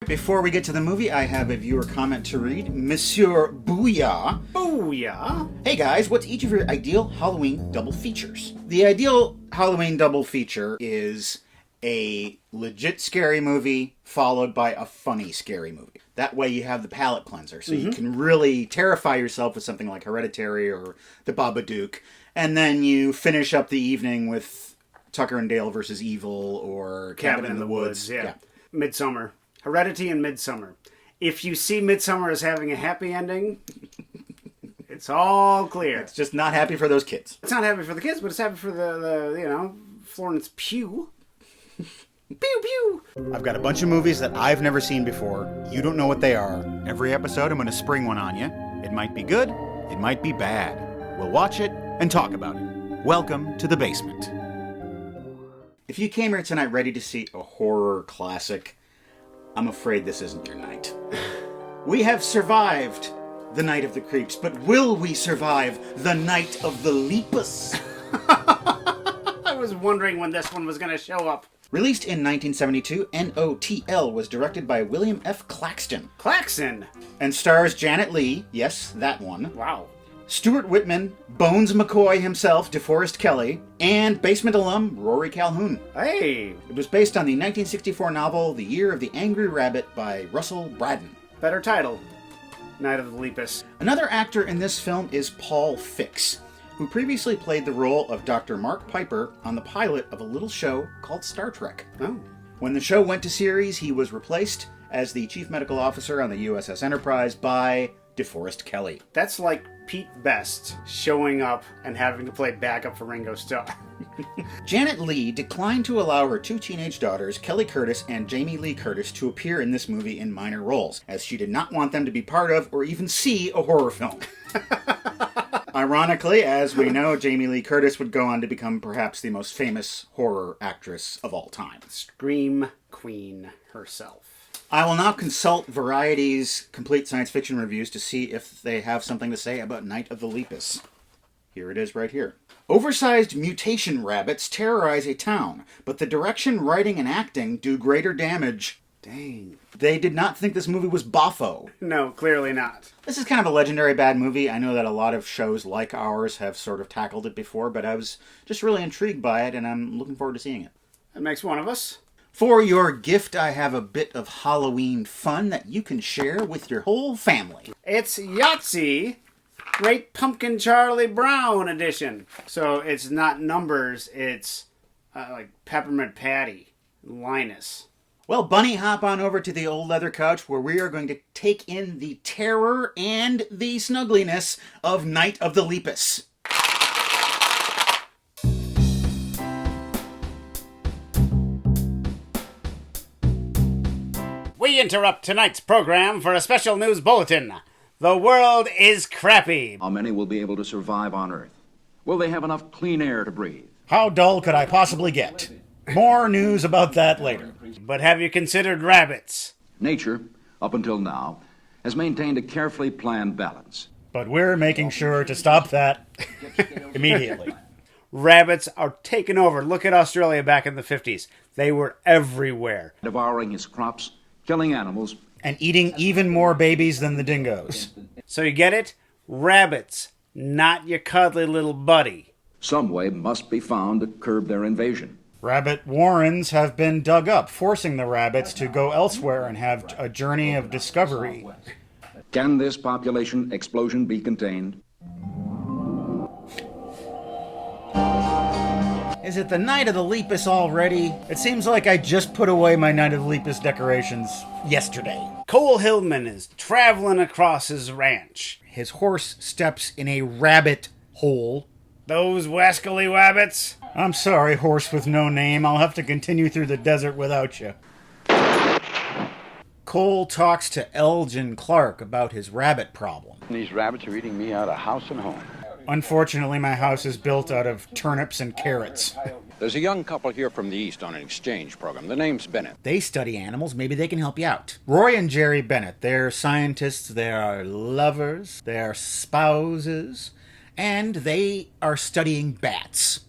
Before we get to the movie, I have a viewer comment to read. Monsieur Booyah. Booyah! Hey guys, what's each of your ideal Halloween double features? The ideal Halloween double feature is a legit scary movie followed by a funny scary movie. That way you have the palate cleanser, so you can really terrify yourself with something like Hereditary or The Babadook, and then you finish up the evening with Tucker and Dale versus Evil or Cabin in the Woods. Yeah. Midsummer. Heredity and Midsummer. If you see Midsummer as having a happy ending, it's all clear. It's just not happy for those kids. It's not happy for the kids, but it's happy for the Florence Pugh. Pew pew! I've got a bunch of movies that I've never seen before. You don't know what they are. Every episode, I'm going to spring one on you. It might be good, it might be bad. We'll watch it and talk about it. Welcome to the basement. If you came here tonight ready to see a horror classic, I'm afraid this isn't your night. We have survived the Night of the Creeps, but will we survive the Night of the Lepus? I was wondering when this one was going to show up. Released in 1972, NOTL was directed by William F. Claxton. Claxon! And stars Janet Leigh, yes, that one. Wow. Stuart Whitman, Bones McCoy himself, DeForest Kelley, and Basement alum Rory Calhoun. Hey! It was based on the 1964 novel The Year of the Angry Rabbit by Russell Braddon. Better title. Night of the Lepus. Another actor in this film is Paul Fix, who previously played the role of Dr. Mark Piper on the pilot of a little show called Star Trek. Oh. When the show went to series, he was replaced as the chief medical officer on the USS Enterprise by DeForest Kelley. That's like Pete Best showing up and having to play backup for Ringo Starr. Janet Leigh declined to allow her two teenage daughters, Kelly Curtis and Jamie Lee Curtis, to appear in this movie in minor roles, as she did not want them to be part of or even see a horror film. Ironically, as we know, Jamie Lee Curtis would go on to become perhaps the most famous horror actress of all time. Scream Queen herself. I will now consult Variety's complete science fiction reviews to see if they have something to say about Night of the Lepus. Here it is right here. Oversized mutation rabbits terrorize a town, but the direction, writing, and acting do greater damage. Dang. They did not think this movie was boffo. No, clearly not. This is kind of a legendary bad movie. I know that a lot of shows like ours have sort of tackled it before, but I was just really intrigued by it, and I'm looking forward to seeing it. That makes one of us. For your gift, I have a bit of Halloween fun that you can share with your whole family. It's Yahtzee, Great Pumpkin Charlie Brown edition. So it's not numbers, it's like Peppermint Patty, Linus. Well, Bunny, hop on over to the old leather couch where we are going to take in the terror and the snuggliness of Night of the Lepus. We interrupt tonight's program for a special news bulletin. The world is crappy. How many will be able to survive on Earth? Will they have enough clean air to breathe? How dull could I possibly get? More news about that later. But have you considered rabbits? Nature, up until now, has maintained a carefully planned balance. But we're making sure to stop that immediately. Rabbits are taking over. Look at Australia back in the 50s. They were everywhere. Devouring his crops, killing animals, And eating even more babies than the dingoes. So you get it? Rabbits, not your cuddly little buddy. some way must be found to curb their invasion. Rabbit warrens have been dug up, forcing the rabbits to go elsewhere and have a journey of discovery. Can this population explosion be contained? Is it the Night of the Lepus already? It seems like I just put away my Night of the Lepus decorations yesterday. Cole Hillman is traveling across his ranch. His horse steps in a rabbit hole. Those wascally wabbits. I'm sorry, horse with no name. I'll have to continue through the desert without you. Cole talks to Elgin Clark about his rabbit problem. These rabbits are eating me out of house and home. Unfortunately, my house is built out of turnips and carrots. There's a young couple here from the East on an exchange program. The name's Bennett. They study animals. Maybe they can help you out. Roy and Jerry Bennett, they're scientists, they are lovers, they are spouses, and they are studying bats.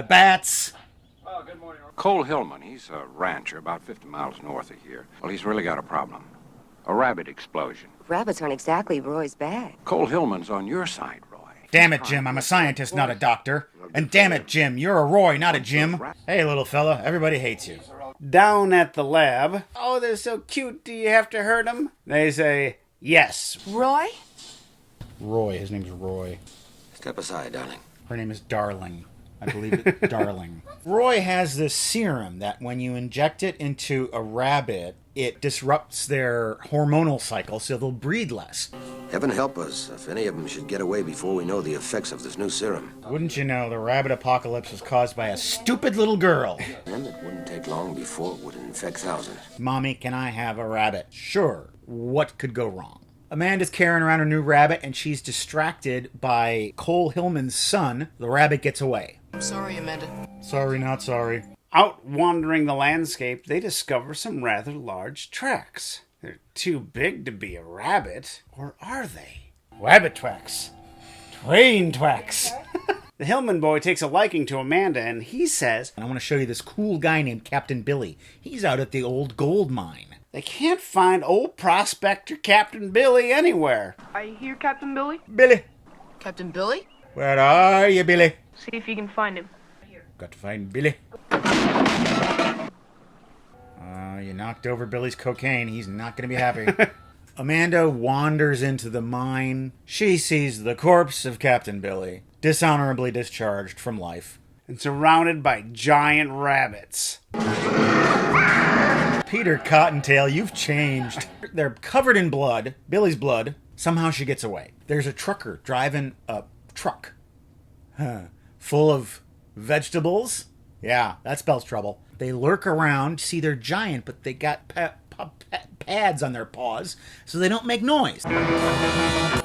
Bats. Cole Hillman, he's a rancher about 50 miles north of here. Well, he's really got a problem. A rabbit explosion. Rabbits aren't exactly Roy's bag. Cole Hillman's on your side, Roy. Damn it, Jim, I'm a scientist, not a doctor. And damn it, Jim, you're a Roy, not a Jim. Hey, little fella, everybody hates you. Down at the lab, oh, they're so cute, do you have to hurt them? They say, yes. Roy? Roy, his name's Roy. Step aside, darling. Her name is Darling. I believe it's Darling. Roy has this serum that when you inject it into a rabbit, it disrupts their hormonal cycle so they'll breed less. Heaven help us if any of them should get away before we know the effects of this new serum. Wouldn't you know, the rabbit apocalypse was caused by a stupid little girl. And it wouldn't take long before it would infect thousands. Mommy, can I have a rabbit? Sure. What could go wrong? Amanda's carrying around her new rabbit, and she's distracted by Cole Hillman's son. The rabbit gets away. I'm sorry, Amanda. Sorry, not sorry. Out wandering the landscape, they discover some rather large tracks. They're too big to be a rabbit, or are they? Rabbit tracks. Train tracks. The Hillman boy takes a liking to Amanda, and he says, And I want to show you this cool guy named Captain Billy. He's out at the old gold mine. they can't find old prospector Captain Billy anywhere. Are you here, Captain Billy? Billy! Captain Billy? Where are you, Billy? See if you can find him. Got to find Billy. You knocked over Billy's cocaine. He's not going to be happy. Amanda wanders into the mine. She sees the corpse of Captain Billy, dishonorably discharged from life. And surrounded by giant rabbits. Peter Cottontail, you've changed. They're covered in blood, Billy's blood. Somehow she gets away. There's a trucker driving a truck. Full of vegetables. Yeah, that spells trouble. They lurk around, see they're giant, but they got pads on their paws, so they don't make noise.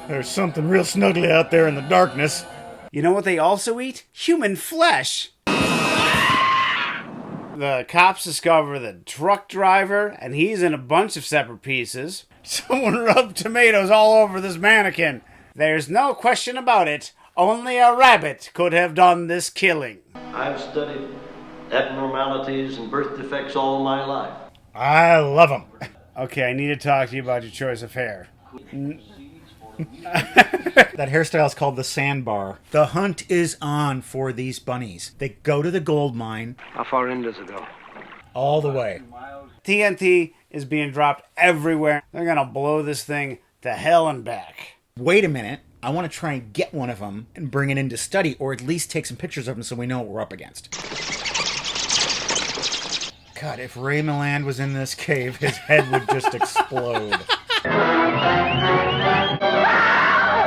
There's something real snuggly out there in the darkness. You know what they also eat? Human flesh! The cops discover the truck driver, and he's in a bunch of separate pieces. Someone rubbed tomatoes all over this mannequin. There's no question about it. Only a rabbit could have done this killing. I've studied abnormalities and birth defects all my life. I love them. Okay, I need to talk to you about your choice of hair. That hairstyle is called the sandbar. The hunt is on for these bunnies. They go to the gold mine. How far in does it go? All the way. TNT is being dropped everywhere. They're gonna blow this thing to hell and back. Wait a minute. I want to try and get one of them and bring it into study, or at least take some pictures of them so we know what we're up against. God, if Ray Milland was in this cave, his head would just explode.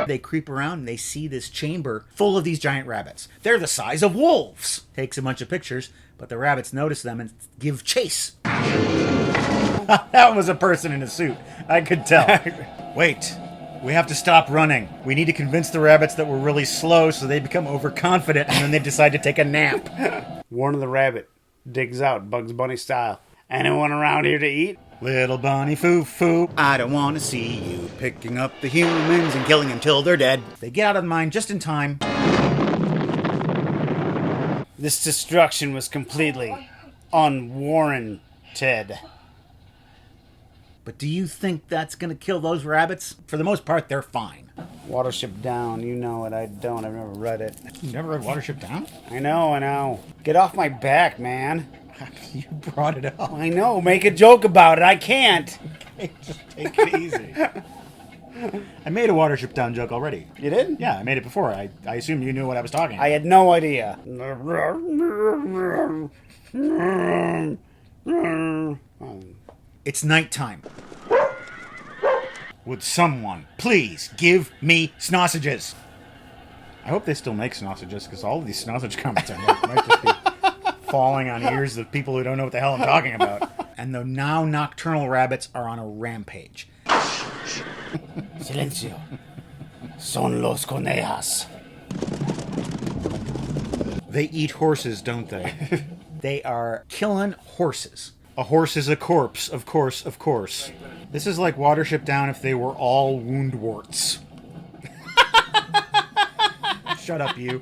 They creep around and they see this chamber full of these giant rabbits. They're the size of wolves. Takes a bunch of pictures, but the rabbits notice them and give chase. That was a person in a suit. I could tell. Wait. We have to stop running. We need to convince the rabbits that we're really slow so they become overconfident and then they decide to take a nap. Warren the rabbit digs out Bugs Bunny style. Anyone around here to eat? Little bunny foo-foo, I don't want to see you picking up the humans and killing them till they're dead. They get out of the mine just in time. This destruction was completely unwarranted. But do you think that's going to kill those rabbits? For the most part, they're fine. Watership Down, you know it. I don't. I've never read it. You never read Watership Down? I know. Get off my back, man. You brought it up. I know. Make a joke about it. I can't. Okay, just take it easy. I made a Watership Down joke already. You did? Yeah, I made it before. I assumed you knew what I was talking about. I had no idea. It's nighttime. Would someone please give me sausages? I hope they still make sausages, because all of these sausage comments I make might just be falling on ears of people who don't know what the hell I'm talking about. And the now nocturnal rabbits are on a rampage. Silencio. Son los conejos. They eat horses, don't they? They are killing horses. A horse is a corpse, of course, of course. This is like Watership Down if they were all woundworts. Shut up, you.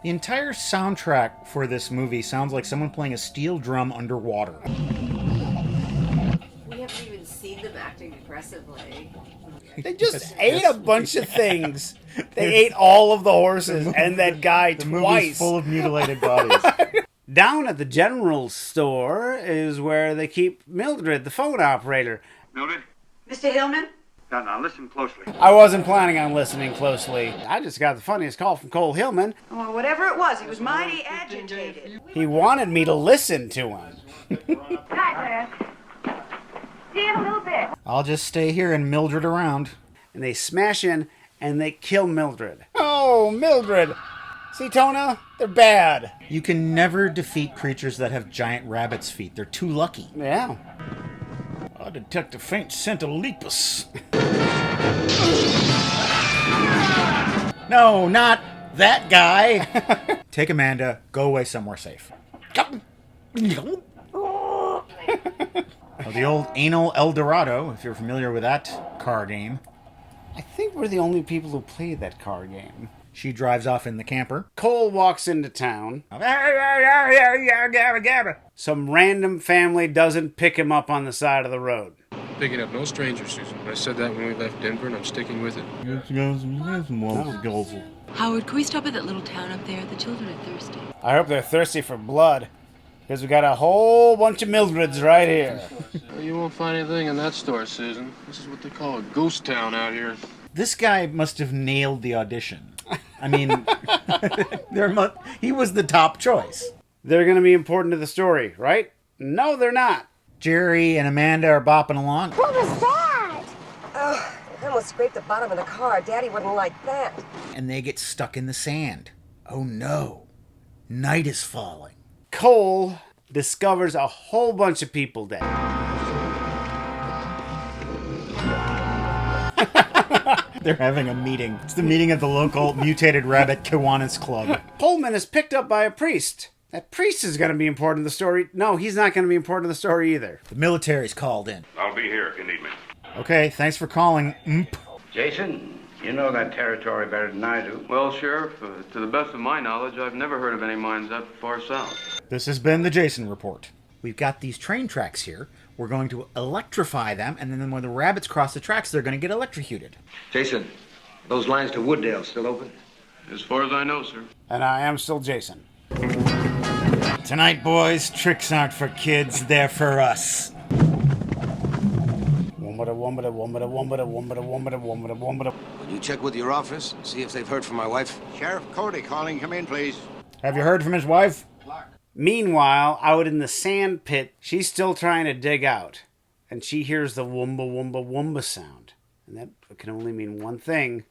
The entire soundtrack for this movie sounds like someone playing a steel drum underwater. We haven't even seen them acting aggressively. They just ate a bunch of things. They ate all of the horses and that guy The twice. movie's full of mutilated bodies. Down at the general store is where they keep Mildred, the phone operator. Mildred? Mr. Hillman? Now listen closely. I wasn't planning on listening closely. I just got the funniest call from Cole Hillman. Well, whatever it was, he was mighty agitated. He wanted me to listen to him. Hi, Claire. See you in a little bit. I'll just stay here and Mildred around. And they smash in and they kill Mildred. Oh, Mildred! See, Tona? They're bad. You can never defeat creatures that have giant rabbit's feet. They're too lucky. Yeah. I detect a faint scent of Lepus. No, not that guy. Take Amanda. Go away somewhere safe. Oh, the old Anal El Dorado, if you're familiar with that car game. I think we're the only people who play that car game. She drives off in the camper. Cole walks into town. Some random family doesn't pick him up on the side of the road. Picking up no strangers, Susan. I said that when we left Denver, and I'm sticking with it. Howard, can we stop at that little town up there? The children are thirsty. I hope they're thirsty for blood, because we got a whole bunch of Mildreds right here. Well, you won't find anything in that store, Susan. This is what they call a ghost town out here. This guy must have nailed the audition. I mean, he was the top choice. They're going to be important to the story, right? No, they're not. Jerry and Amanda are bopping along. What was that? Oh, I almost scraped the bottom of the car. Daddy wouldn't like that. And they get stuck in the sand. Oh no. Night is falling. Cole discovers a whole bunch of people dead. They're having a meeting. It's the meeting of the local mutated rabbit Kiwanis Club. Pullman is picked up by a priest. That priest is going to be important to the story. No, he's not going to be important to the story either. The military's called in. I'll be here if you need me. Okay, thanks for calling. Jason, you know that territory better than I do. Well, Sheriff, to the best of my knowledge, I've never heard of any mines that far south. This has been the Jason Report. We've got these train tracks here. We're going to electrify them, and then when the rabbits cross the tracks, they're going to get electrocuted. Jason, those lines to Wooddale still open? As far as I know, sir. And I am still Jason. Tonight, boys, tricks aren't for kids, they're for us. Will you check with your office and see if they've heard from my wife? Sheriff Cody calling. Come in, please. Have you heard from his wife? Meanwhile, out in the sand pit, she's still trying to dig out. And she hears the wumba wumba wumba sound. And that can only mean one thing.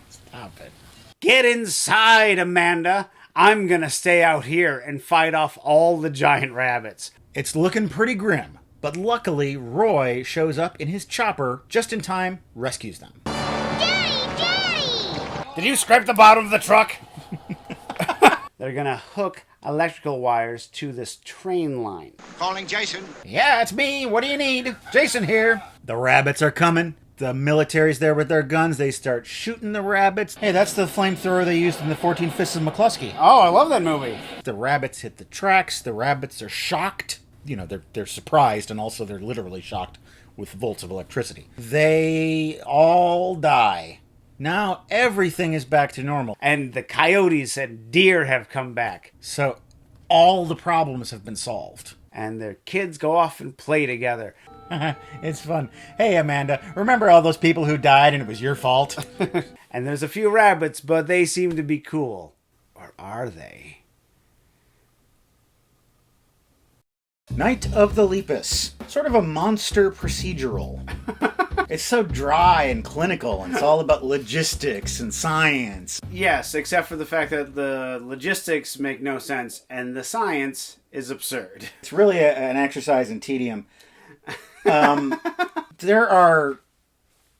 Stop it. Get inside, Amanda. I'm gonna stay out here and fight off all the giant rabbits. It's looking pretty grim, but luckily Roy shows up in his chopper just in time, rescues them. Did you scrape the bottom of the truck? They're gonna hook electrical wires to this train line. Calling Jason. Yeah, it's me. What do you need? Jason here. The rabbits are coming. The military's there with their guns. They start shooting the rabbits. Hey, that's the flamethrower they used in the 14 Fists of McCluskey. Oh, I love that movie. The rabbits hit the tracks. The rabbits are shocked. You know, they're surprised, and also they're literally shocked with volts of electricity. They all die. Now everything is back to normal. And the coyotes and deer have come back. So all the problems have been solved. And their kids go off and play together. It's fun. Hey, Amanda, remember all those people who died and it was your fault? And there's a few rabbits, but they seem to be cool. Or are they? Night of the Lepus. Sort of a monster procedural. It's so dry and clinical, and it's all about logistics and science. Yes, except for the fact that the logistics make no sense, and the science is absurd. It's really an exercise in tedium. There are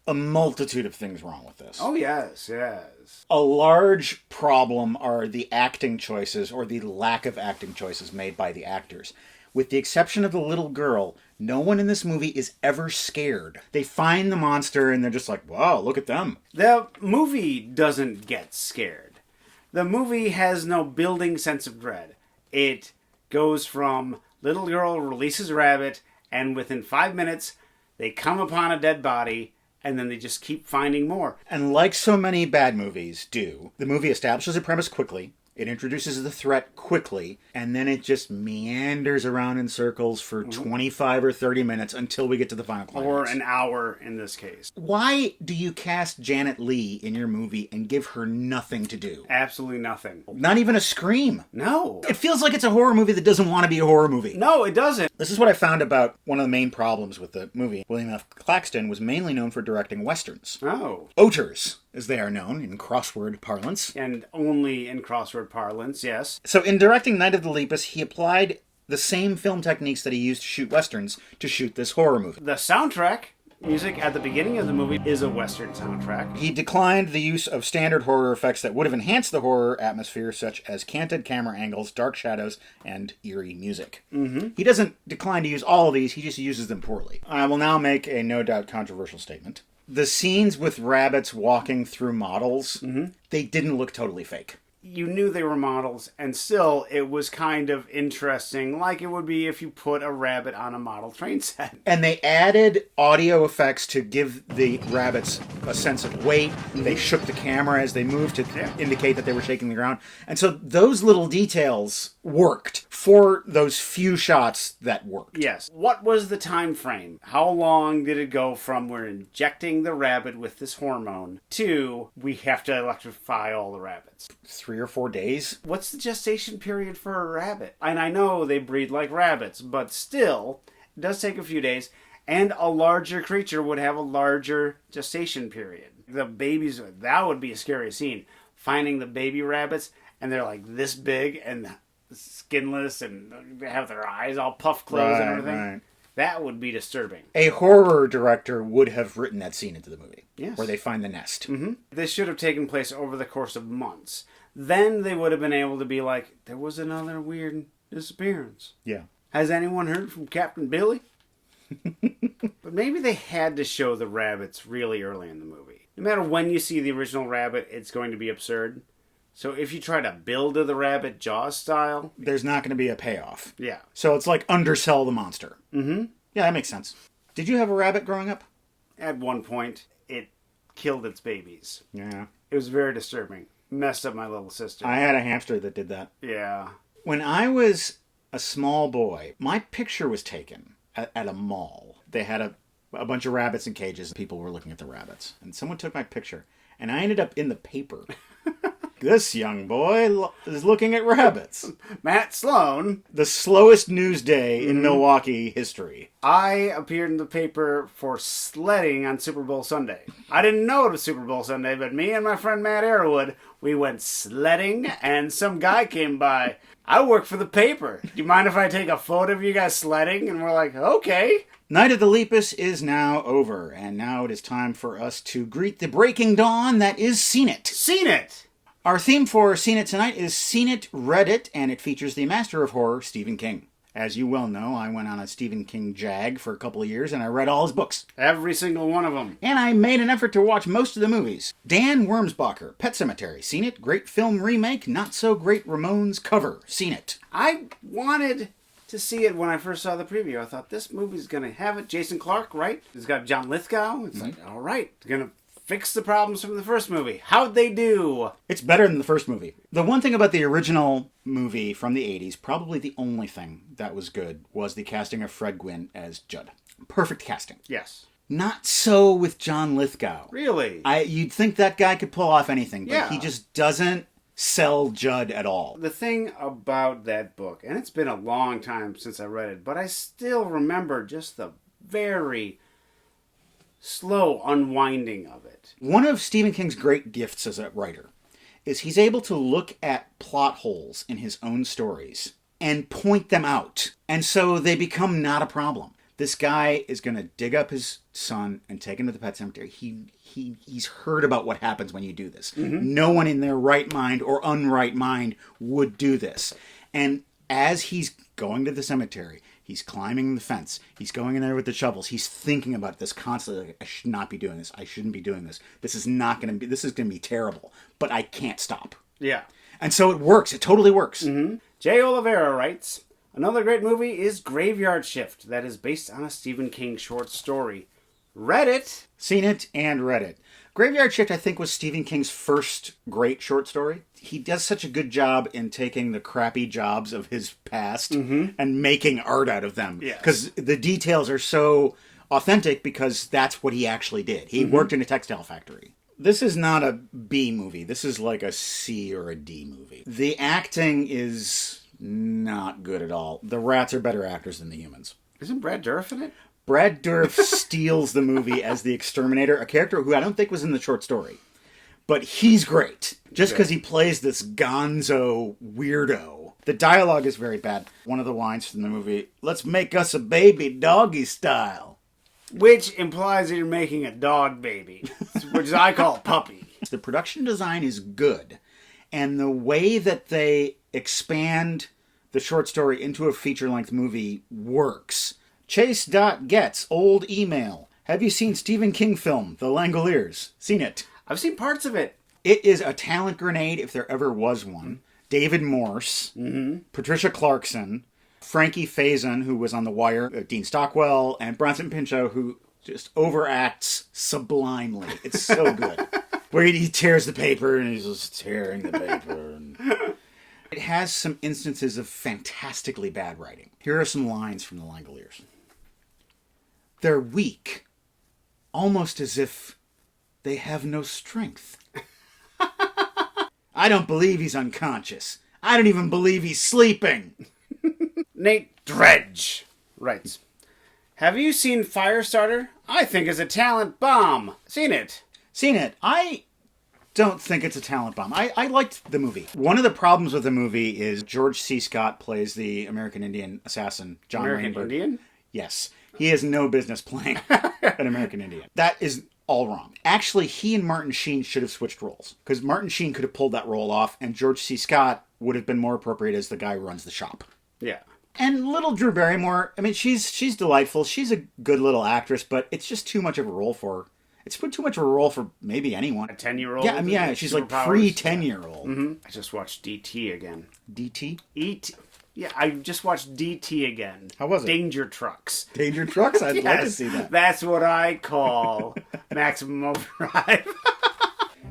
a multitude of things wrong with this. Oh, yes, yes. A large problem are the acting choices, or the lack of acting choices made by the actors. with the exception of the little girl, no one in this movie is ever scared. They find the monster and they're just like, wow, look at them. The movie doesn't get scared. The movie has no building sense of dread. It goes from little girl releases a rabbit, and within 5 minutes, they come upon a dead body, and then they just keep finding more. And like so many bad movies do, the movie establishes a premise quickly, it introduces the threat quickly, and then it just meanders around in circles for 25 or 30 minutes until we get to the final climax. Or an hour in this case. Why do you cast Janet Leigh in your movie and give her nothing to do? Absolutely nothing. Not even a scream. No. It feels like it's a horror movie that doesn't want to be a horror movie. No, it doesn't. This is what I found about one of the main problems with the movie. William F. Claxton was mainly known for directing westerns. Oh. Auteurs, as they are known in crossword parlance. And only in crossword parlance, yes. So in directing Night of the Lepus, he applied the same film techniques that he used to shoot westerns to shoot this horror movie. The soundtrack, music at the beginning of the movie, is a western soundtrack. He declined the use of standard horror effects that would have enhanced the horror atmosphere, such as canted camera angles, dark shadows, and eerie music. He doesn't decline to use all of these, he just uses them poorly. I will now make a no doubt controversial statement. The scenes with rabbits walking through models, they didn't look totally fake. You knew they were models, and still, it was kind of interesting, like it would be if you put a rabbit on a model train set. And they added audio effects to give the rabbits a sense of weight. They shook the camera as they moved to indicate that they were shaking the ground. And so those little details worked for those few shots that worked. Yes. What was the time frame? How long did it go from we're injecting the rabbit with this hormone to we have to electrify all the rabbits? 3 or 4 days. What's the gestation period for a rabbit? And I know they breed like rabbits, but still, it does take a few days, and a larger creature would have a larger gestation period. The babies, that would be a scary scene. Finding the baby rabbits, and they're like this big and skinless, and they have their eyes all puffed closed and everything. Right. That would be disturbing. A horror director would have written that scene into the movie. Yes. Where they find the nest. This should have taken place over the course of months. Then they would have been able to be like, there was another weird disappearance. Yeah. Has anyone heard from Captain Billy? But maybe they had to show the rabbits really early in the movie. No matter when you see the original rabbit, it's going to be absurd. So if you try to build to the rabbit Jaws style, there's not going to be a payoff. Yeah. So it's like undersell the monster. Yeah, that makes sense. Did you have a rabbit growing up? At one point, it killed its babies. Yeah. It was very disturbing. Messed up my little sister. I had a hamster that did that. Yeah. When I was a small boy, my picture was taken at a mall. They had a bunch of rabbits in cages. People were looking at the rabbits. And someone took my picture. And I ended up in the paper. This young boy is looking at rabbits. Matt Sloan. The slowest news day in Milwaukee history. I appeared in the paper for sledding on Super Bowl Sunday. I didn't know it was Super Bowl Sunday, but me and my friend Matt Arrowwood, we went sledding, and some guy came by. I work for the paper. Do you mind if I take a photo of you guys sledding? And we're like, okay. Night of the Lepus is now over, and now it is time for us to greet the breaking dawn that is Seen It. Seen It! Our theme for Seen It tonight is Seen It, Read It, and it features the master of horror, Stephen King. As you well know, I went on a Stephen King jag for a couple of years, and I read all his books. Every single one of them. And I made an effort to watch most of the movies. Dan Wormsbacher, Pet Sematary, Seen It. Great film remake, not so great Ramones cover, Seen It. I wanted to see it when I first saw the preview. I thought, this movie's going to have it. Jason Clarke, right? It's got John Lithgow. It's like, all right, it's going to fix the problems from the first movie. How'd they do? It's better than the first movie. The one thing about the original movie from the 80s, probably the only thing that was good, was the casting of Fred Gwynne as Judd. Perfect casting. Yes. Not so with John Lithgow. Really? You'd think that guy could pull off anything, but he just doesn't sell Judd at all. The thing about that book, and it's been a long time since I read it, but I still remember just the very slow unwinding of it. One of Stephen King's great gifts as a writer is he's able to look at plot holes in his own stories and point them out. And so they become not a problem. This guy is going to dig up his son and take him to the pet cemetery. He's heard about what happens when you do this. No one in their right mind or unright mind would do this. And as he's going to the cemetery, he's climbing the fence, he's going in there with the shovels, he's thinking about this constantly, like, I should not be doing this, I shouldn't be doing this, this is going to be terrible, but I can't stop. Yeah. And so it works, it totally works. Mm-hmm. Jay Oliveira writes, another great movie is Graveyard Shift, that is based on a Stephen King short story. Read it. Seen it and read it. Graveyard Shift, I think, was Stephen King's first great short story. He does such a good job in taking the crappy jobs of his past and making art out of them. Because the details are so authentic because that's what he actually did. He worked in a textile factory. This is not a B movie. This is like a C or a D movie. The acting is not good at all. The rats are better actors than the humans. Isn't Brad Dourif in it? Brad Dourif steals the movie as the Exterminator, a character who I don't think was in the short story. But he's great. Just because he plays this gonzo weirdo. The dialogue is very bad. One of the lines from the movie, let's make us a baby doggy style. Which implies that you're making a dog baby, which I call a puppy. The production design is good. And the way that they expand the short story into a feature-length movie works. Chase.gets old email. Have you seen Stephen King film, The Langoliers? Seen it. I've seen parts of it. It is a talent grenade if there ever was one. David Morse, Patricia Clarkson, Frankie Faison, who was on The Wire, Dean Stockwell, and Bronson Pinchot, who just overacts sublimely. It's so good. Where he tears the paper and he's just tearing the paper. It has some instances of fantastically bad writing. Here are some lines from The Langoliers. They're weak, almost as if they have no strength. I don't believe he's unconscious. I don't even believe he's sleeping. Nate Dredge writes, have you seen Firestarter? I think it's a talent bomb. Seen it? Seen it. I don't think it's a talent bomb. I liked the movie. One of the problems with the movie is George C. Scott plays the American Indian assassin, John American Rainbird. Indian? Yes. He has no business playing an American Indian. That is all wrong. Actually, he and Martin Sheen should have switched roles. Because Martin Sheen could have pulled that role off, and George C. Scott would have been more appropriate as the guy who runs the shop. Yeah. And little Drew Barrymore, I mean, she's delightful. She's a good little actress, but it's just too much of a role for her. It's too much of a role for maybe anyone. A 10-year-old? Yeah, I mean, yeah, she's like pre-10-year-old. Mm-hmm. I just watched DT again. DT? E.T. Yeah, I just watched DT again. How was it? Danger Trucks. Danger Trucks? I'd love to see that. That's what I call Maximum Overdrive.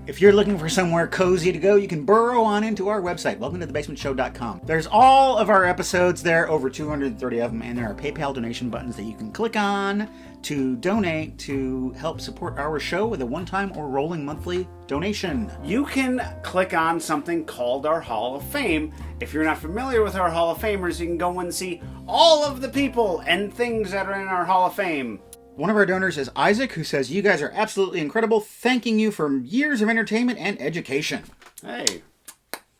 If you're looking for somewhere cozy to go, you can burrow on into our website, welcometothebasementshow.com. There's all of our episodes there, over 230 of them, and there are PayPal donation buttons that you can click on to donate to help support our show with a one-time or rolling monthly donation. You can click on something called our Hall of Fame. If you're not familiar with our Hall of Famers, you can go and see all of the people and things that are in our Hall of Fame. One of our donors is Isaac, who says, you guys are absolutely incredible. Thanking you for years of entertainment and education. Hey.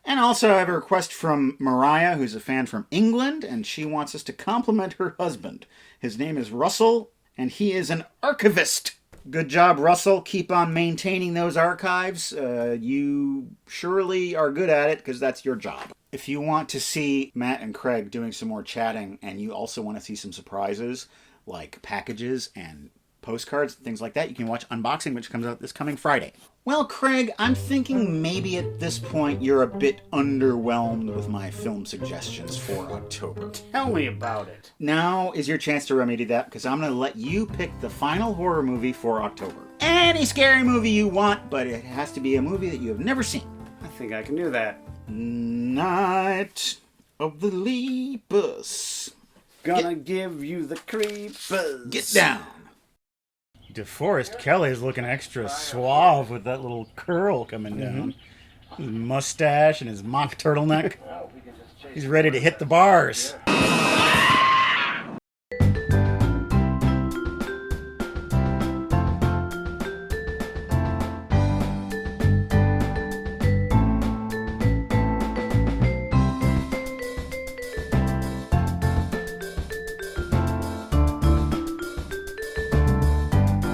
And also I have a request from Mariah, who's a fan from England, and she wants us to compliment her husband. His name is Russell, and he is an archivist. Good job, Russell. Keep on maintaining those archives. You surely are good at it, because that's your job. If you want to see Matt and Craig doing some more chatting, and you also want to see some surprises, like packages and postcards, things like that, you can watch Unboxing, which comes out this coming Friday. Well, Craig, I'm thinking maybe at this point you're a bit underwhelmed with my film suggestions for October. Tell me about it. Now is your chance to remedy that, because I'm going to let you pick the final horror movie for October. Any scary movie you want, but it has to be a movie that you have never seen. I think I can do that. Night of the Lepus. Gonna give you the creepers. Get down. DeForest Kelly's looking extra suave with that little curl coming down. His mustache and his mock turtleneck. He's ready to hit the bars.